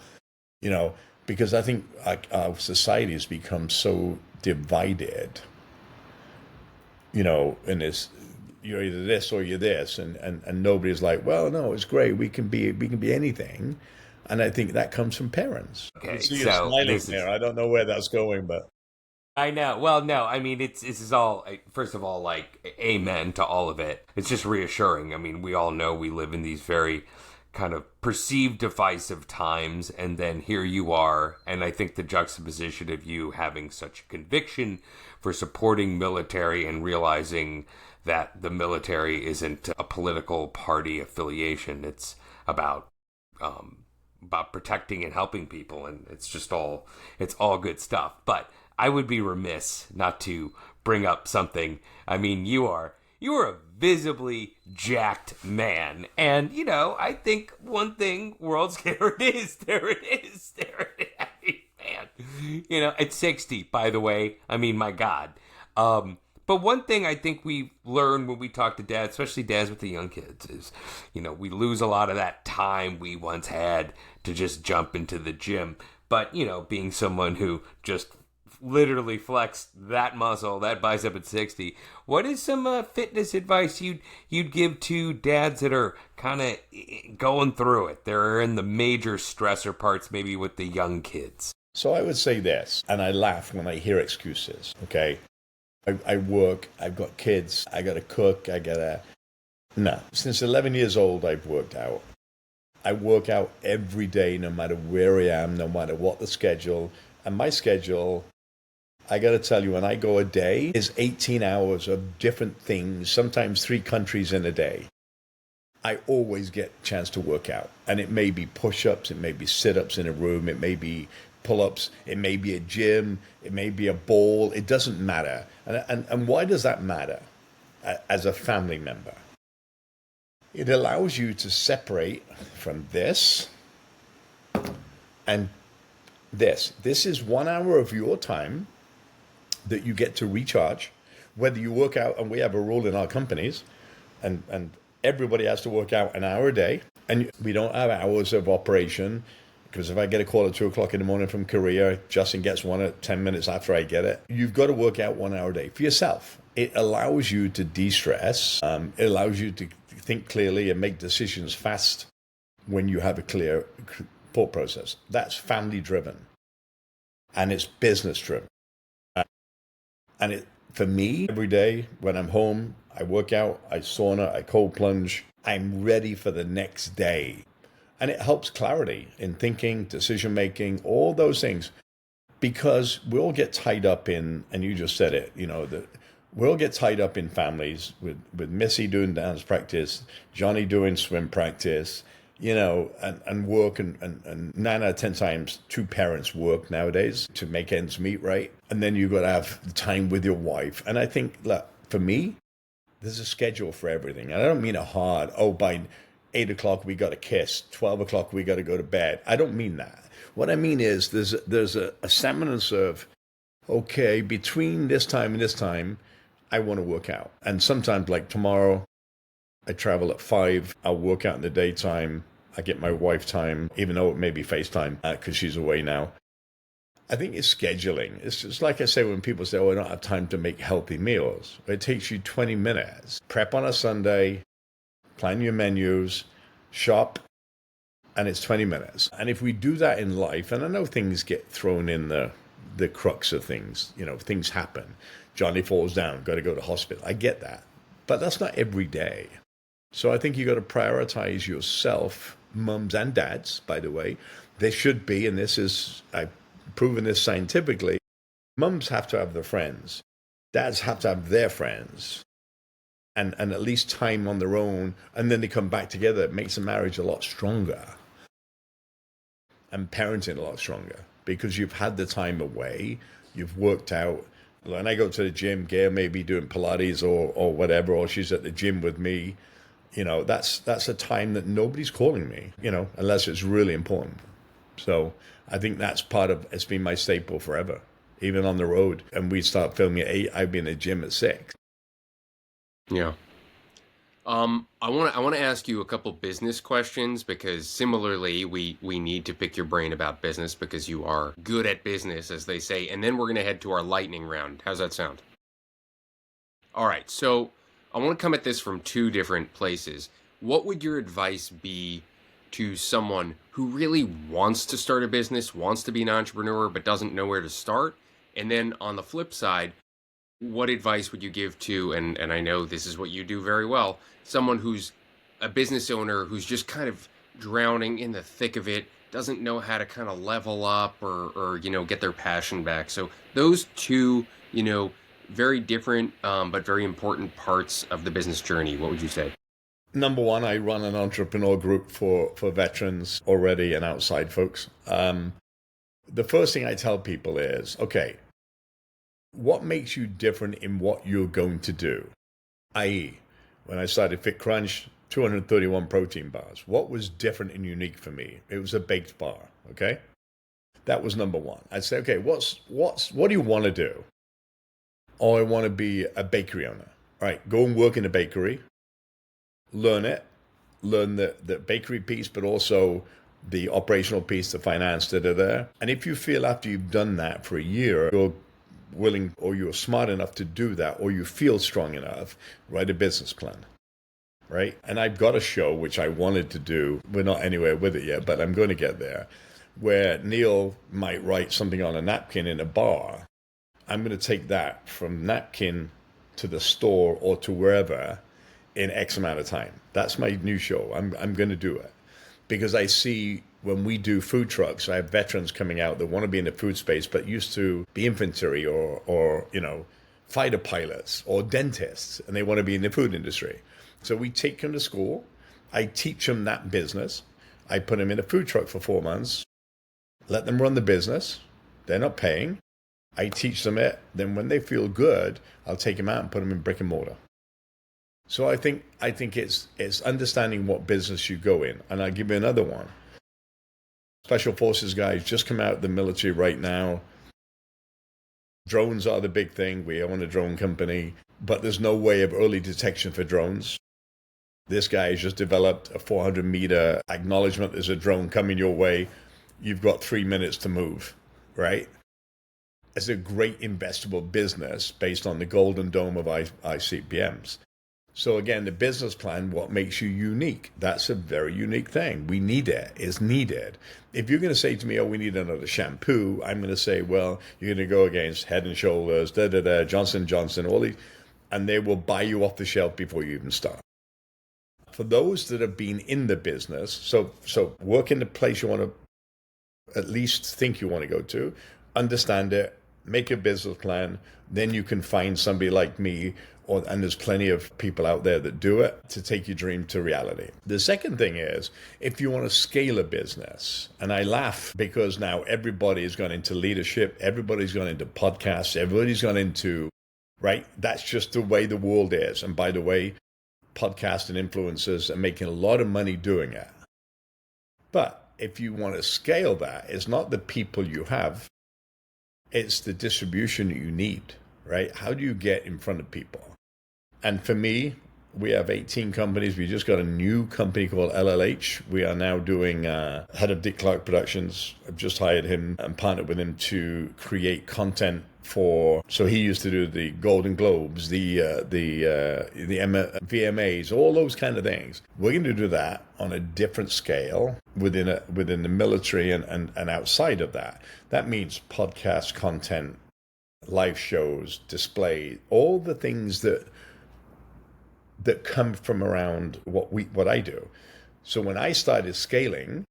because I think our society has become so divided, in this, you're either this or you're this, and nobody's like, well, no, it's great. We can be anything. And I think that comes from parents. Okay, So you're so smiling this is there. I don't know where that's going, but I know. Well, no, I mean, this is all, first of all, like, amen to all of it. It's just reassuring. I mean, we all know we live in these very kind of perceived divisive times, and then here you are, and I think the juxtaposition of you having such a conviction for supporting military and realizing that the military isn't a political party affiliation. It's about protecting and helping people, and it's all good stuff. But I would be remiss not to bring up something. I mean, you are a visibly jacked man, and I think one thing, world's there it is, man. At 60, by the way. I mean, my God. But one thing I think we learn when we talk to dads, especially dads with the young kids, is, we lose a lot of that time we once had to just jump into the gym. But, being someone who just literally flexed that muscle, that bicep at 60, what is some fitness advice you'd give to dads that are kind of going through it? They're in the major stressor parts, maybe with the young kids. so I would say this, and I laugh when I hear excuses, okay? I work, I've got kids, I got to cook, No. Since 11 years old, I've worked out. I work out every day, no matter where I am, no matter what the schedule. And my schedule, I got to tell you, when I go a day, is 18 hours of different things, sometimes 3 countries in a day. I always get a chance to work out. And it may be push-ups, it may be sit-ups in a room, it may be pull-ups, it may be a gym, it may be a ball. It doesn't matter. And why does that matter as a family member? It allows you to separate from this and this. This is 1 hour of your time that you get to recharge, whether you work out, and we have a rule in our companies, and everybody has to work out an hour a day, and we don't have hours of operation, because if I get a call at 2 o'clock in the morning from Korea, Justin gets one at 10 minutes after I get it. You've got to work out 1 hour a day for yourself. It allows you to de-stress. It allows you to think clearly and make decisions fast when you have a clear thought process. That's family driven, and it's business driven. And for me, every day when I'm home, I work out, I sauna, I cold plunge. I'm ready for the next day. And it helps clarity in thinking, decision making, all those things. Because we all get tied up in, and you just said it, we all get tied up in families with Missy doing dance practice, Johnny doing swim practice, and work, and 9 out of 10 times 2 parents work nowadays to make ends meet, right? And then you've got to have time with your wife. And I think, look, for me, there's a schedule for everything. And I don't mean it hard. Oh, by 8 o'clock we got to kiss, 12 o'clock we got to go to bed. I don't mean that. What I mean is there's a semblance of, okay, between this time and this time, I want to work out. And sometimes, like tomorrow, I travel at 5. I'll work out in the daytime. I get my wife time, even though it may be FaceTime because she's away now. I think it's scheduling. It's just like I say when people say, oh, I don't have time to make healthy meals. It takes you 20 minutes. Prep on a Sunday, plan your menus, shop, and it's 20 minutes. And if we do that in life, and I know things get thrown in the crux of things, things happen. Johnny falls down, got to go to hospital. I get that. But that's not every day. So I think you got to prioritize yourself, mums and dads, by the way. There should be, and I've proven this scientifically, mums have to have their friends. Dads have to have their friends. and at least time on their own, and then they come back together, it makes the marriage a lot stronger and parenting a lot stronger because you've had the time away, you've worked out. When I go to the gym, Gail may be doing Pilates or whatever, or she's at the gym with me. That's a time that nobody's calling me, unless it's really important. So I think that's part of it's been my staple forever, even on the road. And we start filming at 8. I've been in the gym at 6. Yeah. I want to ask you a couple business questions because similarly, we need to pick your brain about business because you are good at business, as they say. And then we're going to head to our lightning round. How's that sound? All right. So I want to come at this from two different places. What would your advice be to someone who really wants to start a business, wants to be an entrepreneur, but doesn't know where to start? And then on the flip side, what advice would you give to, and I know this is what you do very well, someone who's a business owner who's just kind of drowning in the thick of it, doesn't know how to kind of level up or get their passion back? So those two, very different but very important parts of the business journey. What would you say? Number one, I run an entrepreneur group for veterans already and outside folks. The first thing I tell people is, okay, what makes you different in what you're going to do? I.e., when I started Fit Crunch, 231 protein bars. What was different and unique for me? It was a baked bar, okay? That was number one. I'd say, okay, what do you want to do? Oh, I want to be a bakery owner. All right, go and work in a bakery, learn it, learn the bakery piece, but also the operational piece, the finance that are there. And if you feel after you've done that for a year, you're willing or you're smart enough to do that, or you feel strong enough, write a business plan, right? And I've got a show, which I wanted to do. We're not anywhere with it yet, but I'm going to get there, where Neil might write something on a napkin in a bar. I'm going to take that from napkin to the store or to wherever in X amount of time. That's my new show. I'm going to do it because I see when we do food trucks, I have veterans coming out that want to be in the food space, but used to be infantry or fighter pilots or dentists, and they want to be in the food industry. So we take them to school. I teach them that business. I put them in a food truck for 4 months, let them run the business. They're not paying. I teach them it. Then when they feel good, I'll take them out and put them in brick and mortar. So I think it's understanding what business you go in. And I'll give you another one. Special Forces guys just come out of the military right now. Drones are the big thing. We own a drone company, but there's no way of early detection for drones. This guy has just developed a 400-meter acknowledgement there's a drone coming your way. You've got 3 minutes to move, right? It's a great investable business based on the golden dome of ICBMs. So again, the business plan, what makes you unique? That's a very unique thing. We need it. It's needed. If you're going to say to me, oh, we need another shampoo, I'm going to say, well, you're going to go against Head and Shoulders, Johnson & Johnson, all these, and they will buy you off the shelf before you even start. For those that have been in the business, so work in the place you want to at least think you want to go to, understand it, make a business plan, then you can find somebody like me, and there's plenty of people out there that do it, to take your dream to reality. The second thing is, if you want to scale a business, and I laugh because now everybody's gone into leadership, everybody's gone into podcasts, everybody's gone into, right? That's just the way the world is. And by the way, podcasts and influencers are making a lot of money doing it. But if you want to scale that, it's not the people you have, it's the distribution you need, right? How do you get in front of people? And for me, we have 18 companies. We just got a new company called LLH. We are now doing head of Dick Clark Productions. I've just hired him and partnered with him to create content for. So he used to do the Golden Globes, the VMAs, all those kind of things. We're going to do that on a different scale within the military and outside of that. That means podcast content, live shows, display, all the things that come from around what I do. So when I started scaling,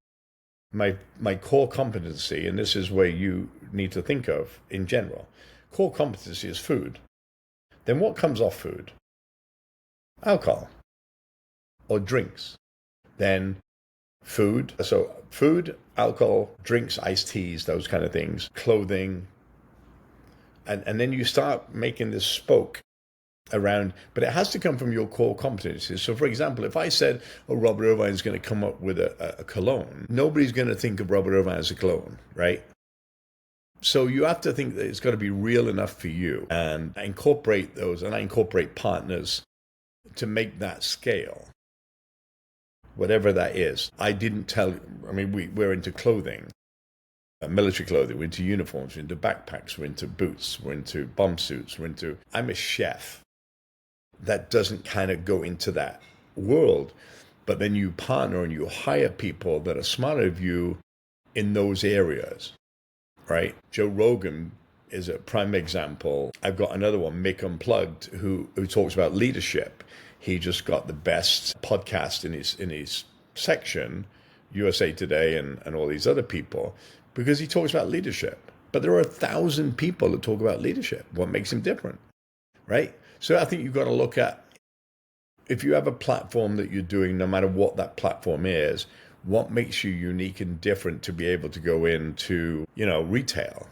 my core competency, and this is where you need to think of in general, core competency is food. Then what comes off food? alcohol or drinks. Then food. So food, alcohol, drinks, iced teas, those kind of things, clothing. And then you start making this spoke around, but it has to come from your core competencies. So, for example, if I said, oh, Robert Irvine is going to come up with a cologne, nobody's going to think of Robert Irvine as a cologne, right? So you have to think that it's got to be real enough for you, and I incorporate those, and I incorporate partners to make that scale, whatever that is. I didn't tell, I mean, we're into clothing, military clothing, we're into uniforms, we're into backpacks, we're into boots, we're into bomb suits, I'm a chef. That doesn't kind of go into that world, but then you partner and you hire people that are smarter than you in those areas, right? Joe Rogan is a prime example. I've got another one, Mick Unplugged, who talks about leadership. He just got the best podcast in his section, USA Today and all these other people, because he talks about leadership. But there are 1,000 people that talk about leadership. What makes him different, right? So I think you've got to look at, if you have a platform that you're doing, no matter what that platform is, what makes you unique and different to be able to go into, retail.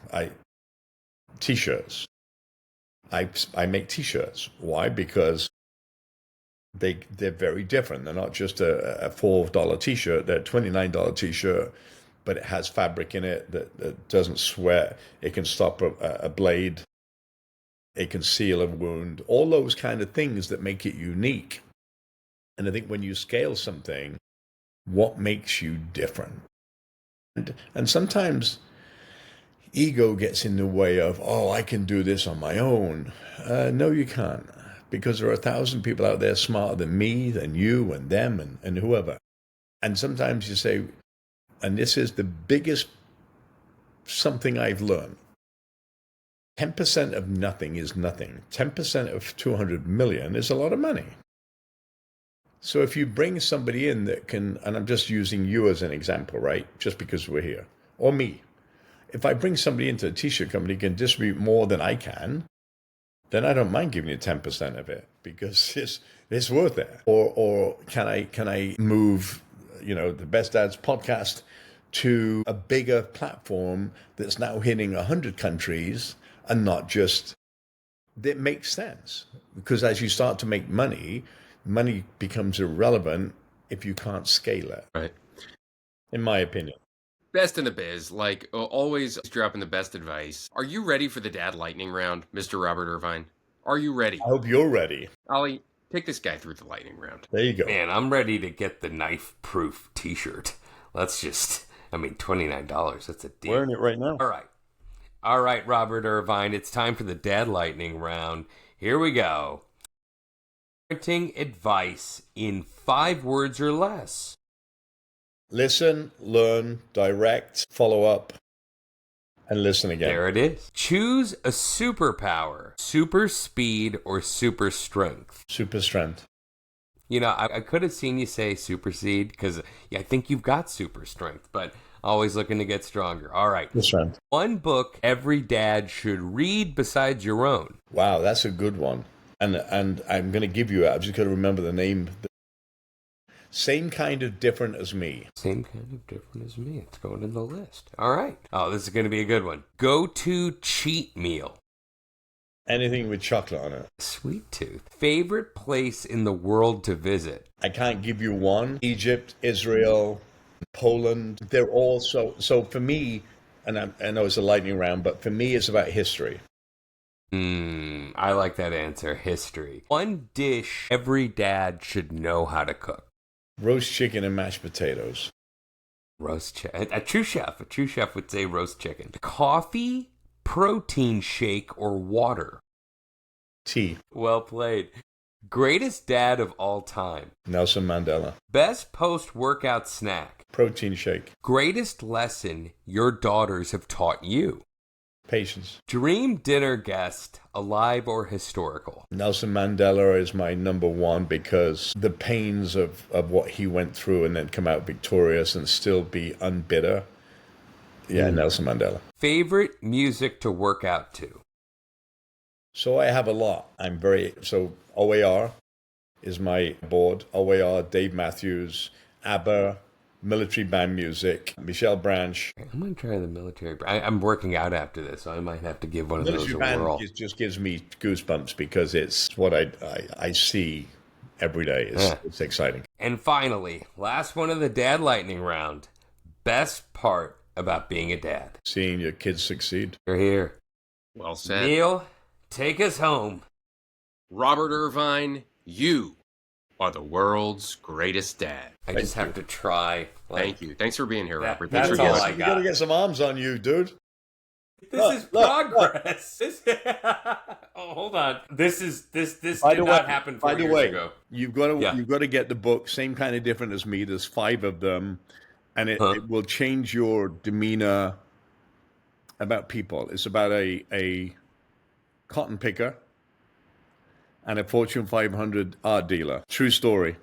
T-shirts. I make T-shirts. Why? Because they're very different. They're not just a $4 T-shirt. They're a $29 T-shirt, but it has fabric in it that doesn't sweat. It can stop a blade. It can seal a wound. All those kind of things that make it unique. And I think when you scale something, what makes you different? And sometimes ego gets in the way of, oh, I can do this on my own. No, you can't. Because there are 1,000 people out there smarter than me, than you, and them, and whoever. And sometimes you say, and this is the biggest something I've learned. 10% of nothing is nothing. 10% of 200 million is a lot of money. So if you bring somebody in that can, and I'm just using you as an example, right? Just because we're here, or me. If I bring somebody into a T-shirt company who can distribute more than I can, then I don't mind giving you 10% of it because it's worth it. Or can I move, the Best Dads podcast to a bigger platform that's now hitting 100 countries and not just, that makes sense. Because as you start to make money becomes irrelevant if you can't scale it. Right. In my opinion. Best in the biz, like always dropping the best advice. Are you ready for the dad lightning round, Mr. Robert Irvine? Are you ready? I hope you're ready. Ollie, take this guy through the lightning round. There you go. Man, I'm ready to get the knife-proof T-shirt. Let's just, $29, that's a deal. Wearing it right now. All right, Robert Irvine, it's time for the dad lightning round. Here we go. Parenting advice in 5 words or less. Listen, learn, direct, follow up, and listen again. There it is. Choose a superpower. Super speed or super strength. Super strength. I could have seen you say super seed because I think you've got super strength, but always looking to get stronger. All right. Super strength. One book every dad should read besides your own. Wow, that's a good one. And I'm going to give you, I've just got to remember the name. Same kind of different as me. Same kind of different as me. It's going in the list. All right. Oh, this is going to be a good one. Go-to cheat meal. Anything with chocolate on it. Sweet tooth. Favorite place in the world to visit. I can't give you one. Egypt, Israel, Poland. They're all so for me, and I know it's a lightning round, but for me it's about history. I like that answer. History. One dish every dad should know how to cook. Roast chicken and mashed potatoes. Roast chicken. A true chef would say roast chicken. Coffee, protein shake, or water. Tea. Well played. Greatest dad of all time. Nelson Mandela. Best post-workout snack. Protein shake. Greatest lesson your daughters have taught you. Patience. Dream dinner guest, alive or historical. Nelson Mandela is my number one because the pains of what he went through and then come out victorious and still be unbitter. Yeah, Nelson Mandela. Favorite music to work out to? So I have a lot. So OAR is my board. OAR, Dave Matthews, ABBA, military band music, Michelle Branch. I'm gonna try the military. I'm working out after this, so I might have to give one of those Military a band whirl. just gives me goosebumps because it's what I see every day. It's exciting. And finally, last one of the Dad Lightning round. Best part about being a dad. Seeing your kids succeed. You're here. Well said. Neil, take us home. Robert Irvine, you are the world's greatest dad. I just have to try. Thank you. Thanks for being here, That- Robert. that's Thanks for all doing I it. You got. gotta get some arms on you, dude. This is progress. Oh, hold on. This did not happen 4 years ago. you've got to get the book. Same kind of different as me. There's 5 of them, and it will change your demeanor about people. It's about a cotton picker and a Fortune 500 art dealer. True story.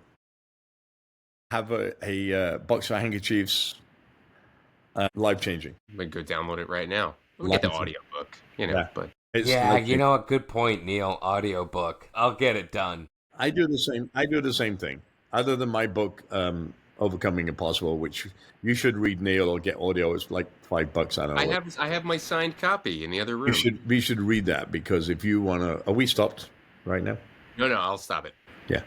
Have a box of handkerchiefs. Life changing. I'm going to go download it right now. We get the audiobook, Yeah. but It's Yeah, life-changing. you know what? Good point, Neil. Audiobook. I'll get it done. I do the same thing. Other than my book, Overcoming Impossible, which you should read, Neil, or get audio. It's like $5. I don't know. I have my signed copy in the other room. We should read that because if you want to. Are we stopped right now? No, I'll stop it. Yeah.